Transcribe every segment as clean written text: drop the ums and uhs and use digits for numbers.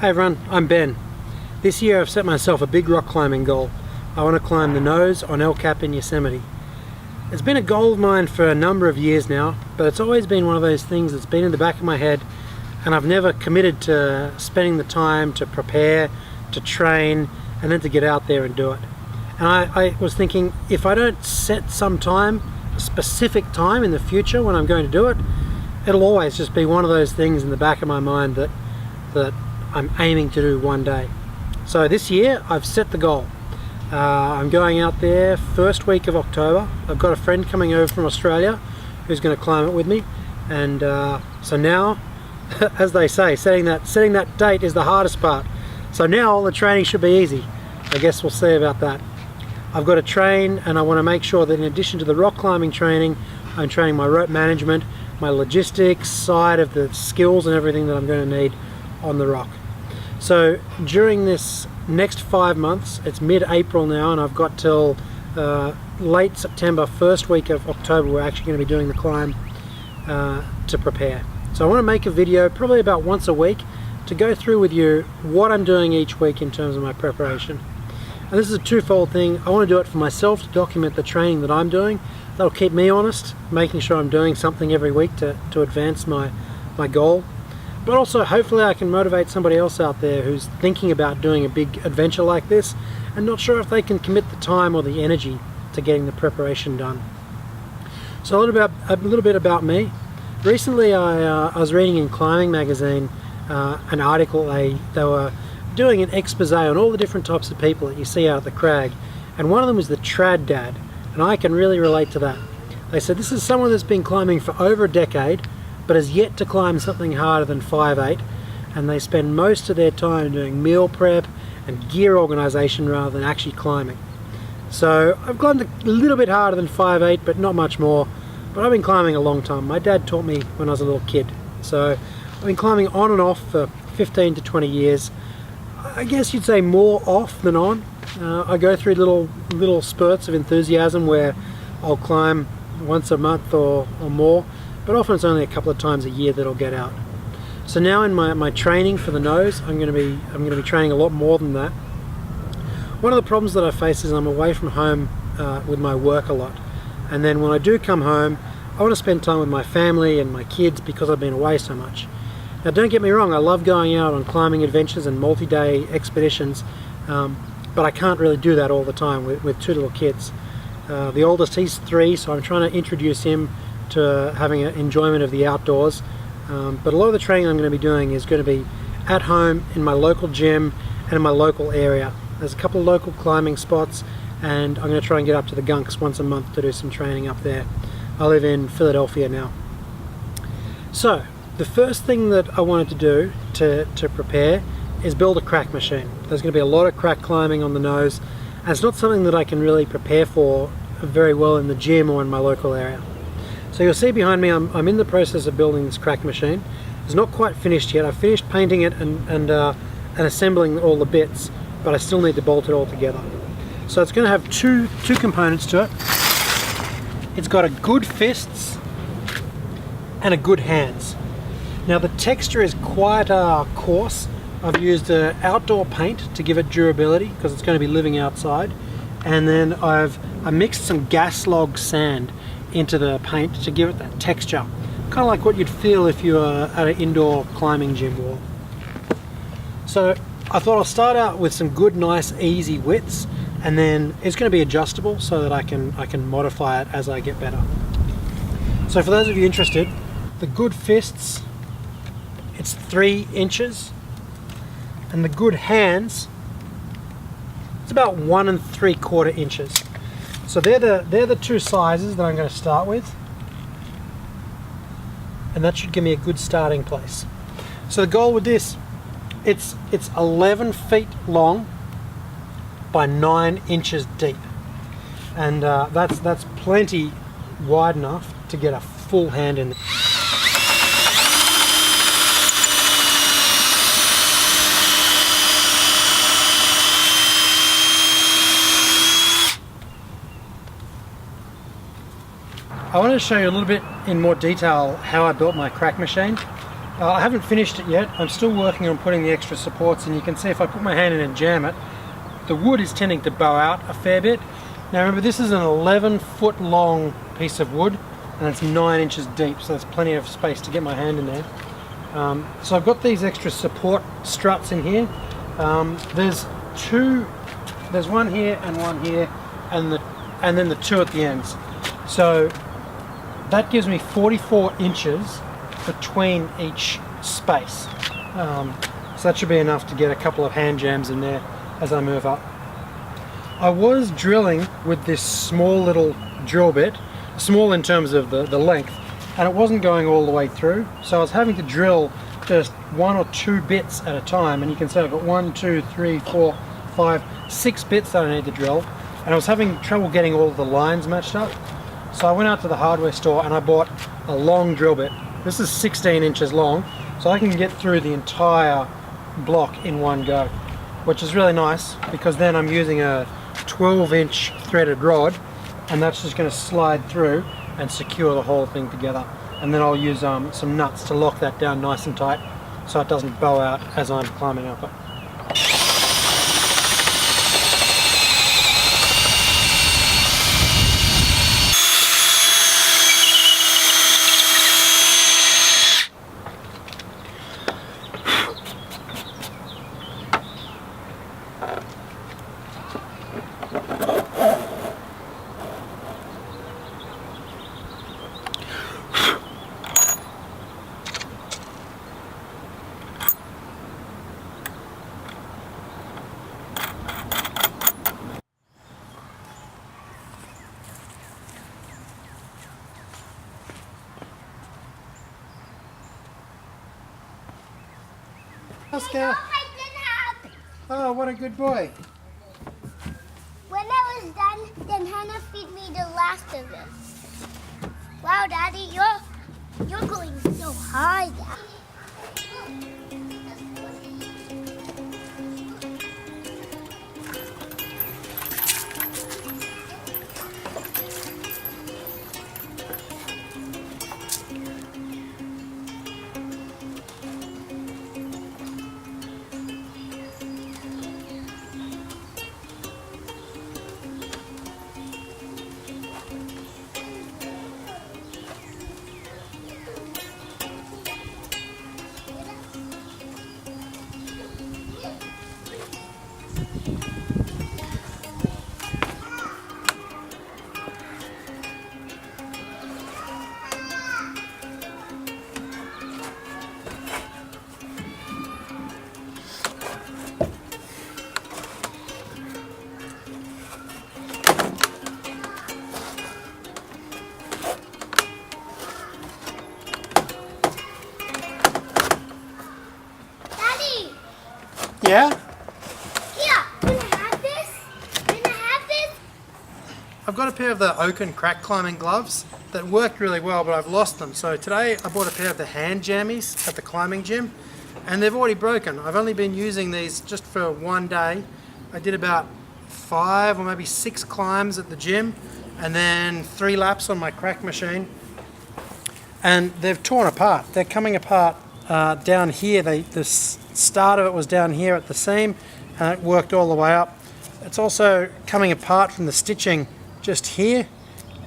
Hey everyone, I'm Ben. This year I've set myself a big rock climbing goal. I want to climb the nose on El Cap in Yosemite. It's been a goal of mine for a number of years now, but it's always been one of those things that's been in the back of my head, and I've never committed to spending the time to prepare, to train, and then to get out there and do it. And I was thinking, if I don't set some time, a specific time in the future when I'm going to do it, it'll always just be one of those things in the back of my mind that I'm aiming to do one day. So this year I've set the goal. I'm going out there first week of October. I've got a friend coming over from Australia who's going to climb it with me, and so now, as they say, setting that date is the hardest part. So now all the training should be easy. I guess we'll see about that. I've got to train, and I want to make sure that in addition to the rock climbing training, I'm training my rope management, my logistics side of the skills and everything that I'm going to need on the rock. So during this next 5 months, it's mid-April now, and I've got till late September, first week of October, we're actually going to be doing the climb to prepare. So I want to make a video probably about once a week to go through with you what I'm doing each week in terms of my preparation. And this is a twofold thing. I want to do it for myself to document the training that I'm doing. That'll keep me honest, making sure I'm doing something every week to advance my goal. But also, hopefully I can motivate somebody else out there who's thinking about doing a big adventure like this and not sure if they can commit the time or the energy to getting the preparation done. So a little bit about me. Recently I was reading in Climbing magazine an article. They were doing an expose on all the different types of people that you see out at the crag, and one of them was the trad dad, and I can really relate to that. They said this is someone that's been climbing for over a decade but has yet to climb something harder than 5'8", and they spend most of their time doing meal prep and gear organisation rather than actually climbing. So I've climbed a little bit harder than 5'8", but not much more, but I've been climbing a long time. My dad taught me when I was a little kid, so I've been climbing on and off for 15 to 20 years. I guess you'd say more off than on. I go through little spurts of enthusiasm where I'll climb once a month or more, but often it's only a couple of times a year that I'll get out. So now in my training for the nose, I'm going to be training a lot more than that. One of the problems that I face is I'm away from home with my work a lot, and then when I do come home, I want to spend time with my family and my kids because I've been away so much. Now don't get me wrong, I love going out on climbing adventures and multi-day expeditions, but I can't really do that all the time with two little kids. The oldest, he's 3, so I'm trying to introduce him to having an enjoyment of the outdoors. But a lot of the training I'm going to be doing is going to be at home, in my local gym, and in my local area. There's a couple of local climbing spots, and I'm going to try and get up to the Gunks once a month to do some training up there. I live in Philadelphia now. So the first thing that I wanted to do to prepare is build a crack machine. There's going to be a lot of crack climbing on the nose, and it's not something that I can really prepare for very well in the gym or in my local area. So you'll see behind me, I'm in the process of building this crack machine. It's not quite finished yet. I've finished painting it and assembling all the bits, but I still need to bolt it all together. So it's going to have two components to it. It's got a good fists and a good hands. Now the texture is quite coarse. I've used outdoor paint to give it durability because it's going to be living outside, and then I mixed some gas log sand into the paint to give it that texture, kind of like what you'd feel if you were at an indoor climbing gym wall. So I thought I'll start out with some good, nice, easy widths, and then it's going to be adjustable so that I can modify it as I get better. So for those of you interested, the good fists, it's 3 inches, and the good hands, it's about 1 3/4 inches. So they're the 2 sizes that I'm going to start with, and that should give me a good starting place. So the goal with this, it's 11 feet long by 9 inches deep, and that's plenty wide enough to get a full hand in there. I want to show you a little bit in more detail how I built my crack machine. I haven't finished it yet. I'm still working on putting the extra supports, and you can see if I put my hand in and jam it, the wood is tending to bow out a fair bit. Now remember, this is an 11-foot long piece of wood, and it's 9 inches deep, so there's plenty of space to get my hand in there. So I've got these extra support struts in here. There's one here and one here, and then the two at the ends. So that gives me 44 inches between each space. So that should be enough to get a couple of hand jams in there as I move up. I was drilling with this small little drill bit, small in terms of the length, and it wasn't going all the way through, so I was having to drill just 1 or 2 bits at a time, and you can see I've got 1, 2, 3, 4, 5, 6 bits that I need to drill, and I was having trouble getting all of the lines matched up. So I went out to the hardware store and I bought a long drill bit. This is 16 inches long, so I can get through the entire block in one go, which is really nice because then I'm using a 12-inch threaded rod, and that's just going to slide through and secure the whole thing together. And then I'll use some nuts to lock that down nice and tight so it doesn't bow out as I'm climbing up it. Oscar! Oh, what a good boy. When I was done, then Hannah feed me the last of it. Wow, Daddy, you're going so high, Dad. Yeah? Here, can I have this? Can I have this? I've got a pair of the Oaken crack climbing gloves that worked really well, but I've lost them. So today I bought a pair of the hand jammies at the climbing gym, and they've already broken. I've only been using these just for one day. I did about 5 or maybe 6 climbs at the gym, and then 3 laps on my crack machine. And they've torn apart. They're coming apart down here. The start of it was down here at the seam, and it worked all the way up. It's also coming apart from the stitching just here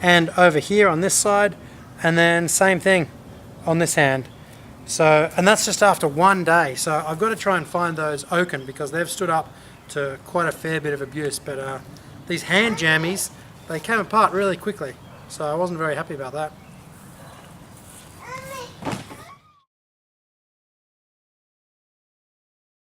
and over here on this side, and then same thing on this hand. So, and that's just after one day. So I've got to try and find those Oaken because they've stood up to quite a fair bit of abuse. But these hand jammies, they came apart really quickly, so I wasn't very happy about that.